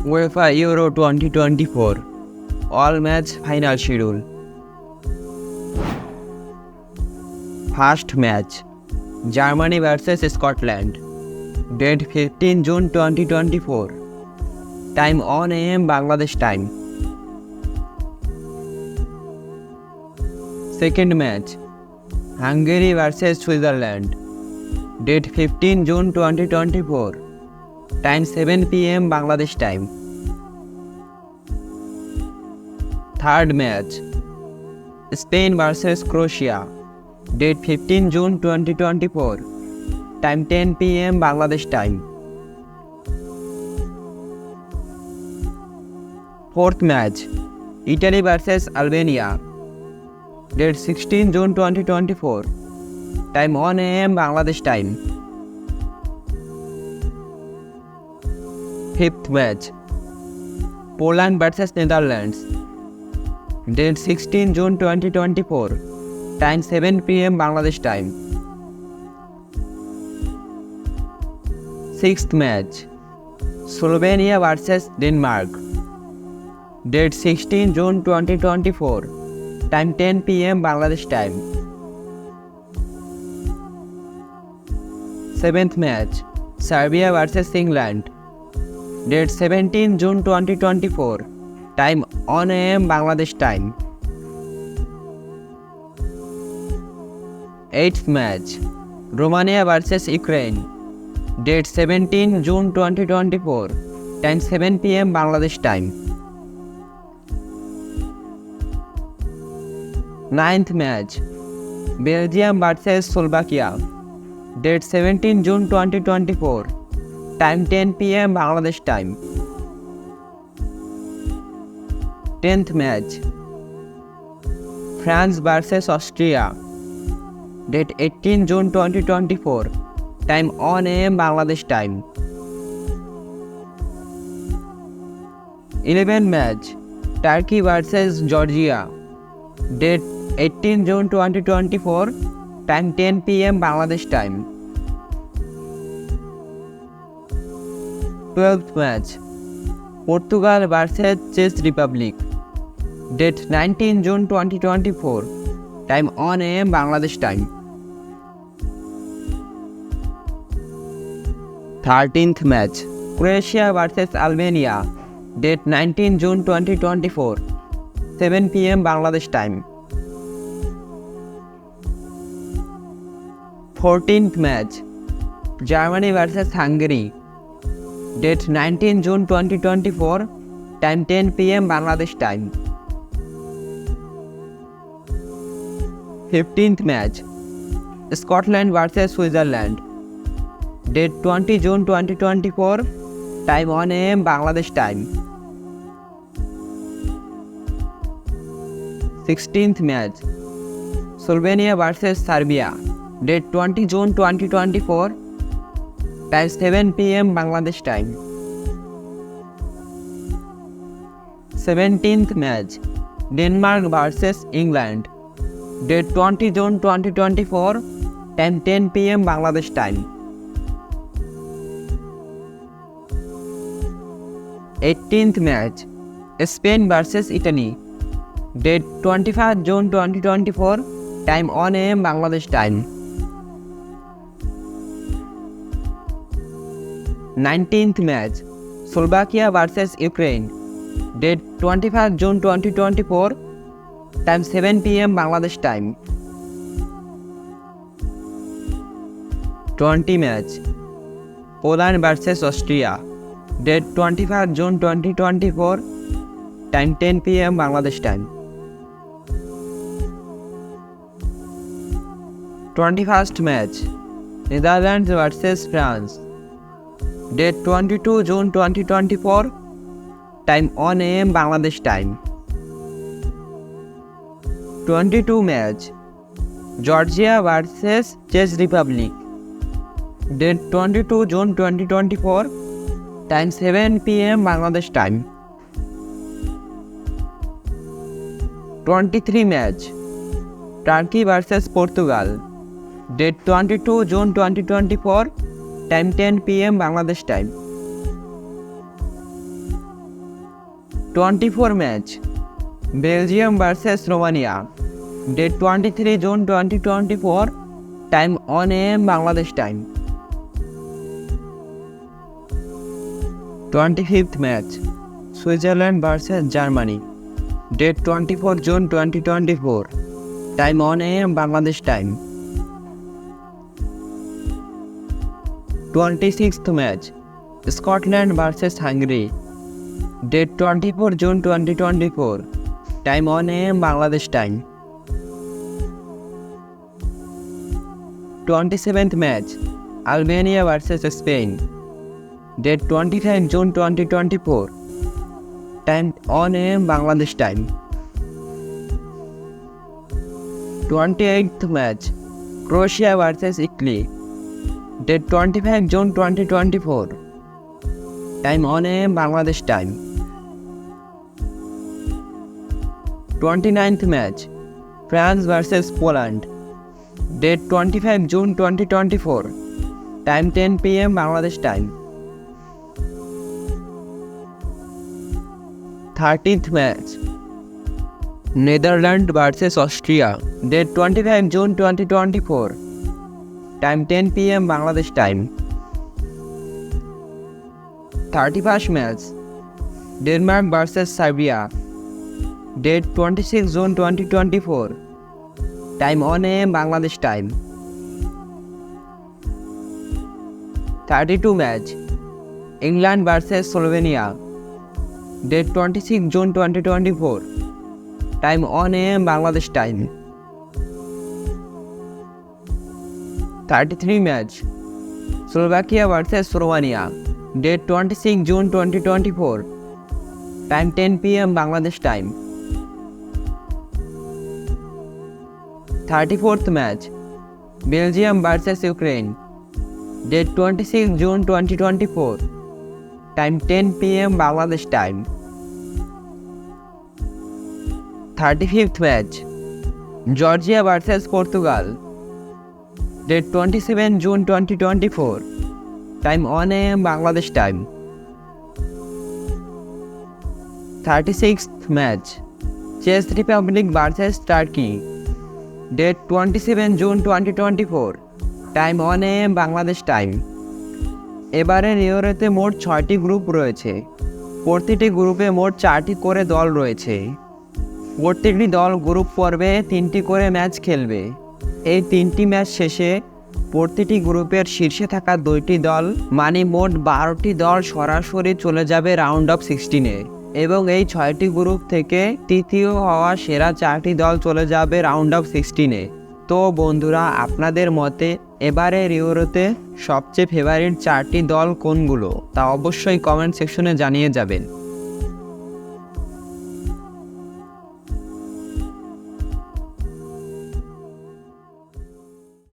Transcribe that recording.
UEFA Euro 2024 All match final schedule. First match Germany vs Scotland. Date 15 June 2024. Time 1 AM Bangladesh time. Second match Hungary vs Switzerland. Date 15 June 2024. Time 7 PM Bangladesh time. Third match Spain vs Croatia. Date 15 June 2024. Time 10 PM Bangladesh time. Fourth match Italy vs Albania. Date 16 June 2024. Time 1 AM Bangladesh time. Fifth match Poland vs Netherlands. Date 16 June 2024. Time 7 PM Bangladesh time. Sixth match Slovenia vs Denmark. Date 16 June 2024. Time 10 PM Bangladesh time. Seventh match Serbia vs England. Date 17 June 2024. Time 1 AM Bangladesh time. Eighth match Romania vs Ukraine. Date 17 June 2024. Time 7 PM Bangladesh time. Ninth match Belgium vs Slovakia. Date 17 June 2024. Time 10 PM Bangladesh time. 10th match France vs Austria. Date 18 June 2024. Time 1 AM Bangladesh time. 11th match Turkey vs Georgia. Date 18 June 2024. Time 10 PM Bangladesh time. 12th match Portugal vs Czech Republic. Date 19 June 2024. Time 1 AM Bangladesh time. 13th match Croatia vs Albania. Date 19 June 2024. 7 PM Bangladesh time. 14th match Germany vs Hungary. Date 19 June 2024. Time 10 PM Bangladesh time. 15th match Scotland vs Switzerland. Date 20 June 2024. Time 1 AM Bangladesh time. 16th match Slovenia vs Serbia. Date 20 June 2024. Time 7 PM Bangladesh time. 17th match Denmark vs England. Date 20 June 2024. Time 10 PM Bangladesh time. 18th match Spain vs Italy. Date 25 June 2024. Time 1 AM Bangladesh time. 19th match Slovakia vs Ukraine. Date 25 June 2024. Time 7 PM Bangladesh time. 20 match Poland vs Austria. Date 25 June 2024. Time 10 PM Bangladesh time. 21st match Netherlands vs France. Date 22 June 2024. Time 1 AM Bangladesh time. 22 match Georgia vs Czech Republic. Date 22 June 2024. Time 7 PM Bangladesh time. 23 match Turkey vs Portugal. Date 22 June 2024. Time 10 PM Bangladesh time. 24 match Belgium versus Romania, date 23 June 2024, time 1 AM Bangladesh time. 25th match Switzerland versus Germany, date 24 June 2024, time 1 AM Bangladesh time. 26th match Scotland versus Hungary, date 24 June 2024, time 1 AM Bangladesh time. 27th match Albania versus Spain, date 25 June 2024, time 1 AM Bangladesh time. 28th match Croatia versus Italy, date 25 June 2024, time 1 AM Bangladesh time. 29th match France versus Poland, date 25 June 2024, time 10 PM Bangladesh time. 30th match Netherland versus Austria, date 25 June 2024, time 10 PM Bangladesh time. 31st match Denmark versus Serbia, date 26 June 2024, time 1 AM Bangladesh time. 32 match England versus Slovenia, date 26 June 2024, time 1 AM Bangladesh time. 33 match Slovakia versus Romania, date 26 June 2024, time 10 PM Bangladesh time. 34th match Belgium versus Ukraine, date 26 June 2024, time 10 PM Bangladesh time. 35th match Georgia versus Portugal, date 27 June 2024, time 1 AM Bangladesh time. 36th match চেক Republic versus Turkey, date 27 June 2024, time 1 AM Bangladesh time. এবারের ইউরোতে মোট 6টি group রয়েছে, প্রতিটি গ্রুপে মোট 4টি করে দল রয়েছে। প্রতিটি দল গ্রুপ পর্বে 3টি করে ম্যাচ খেলবে। এই 3টি ম্যাচ শেষে প্রতিটি গ্রুপের শীর্ষে থাকা 2টি দল মানে মোট 12টি দল সরাসরি চলে যাবে রাউন্ড অফ 16-এ এবং এই 6টি গ্রুপ থেকে তৃতীয় হওয়া সেরা 4টি দল চলে যাবে রাউন্ড অফ 16-এ। তো বন্ধুরা, আপনাদের মতে এবারের ইউরোতে সবচেয়ে ফেভারিট 4টি দল কোনগুলো তা অবশ্যই কমেন্ট সেকশনে জানিয়ে যাবেন।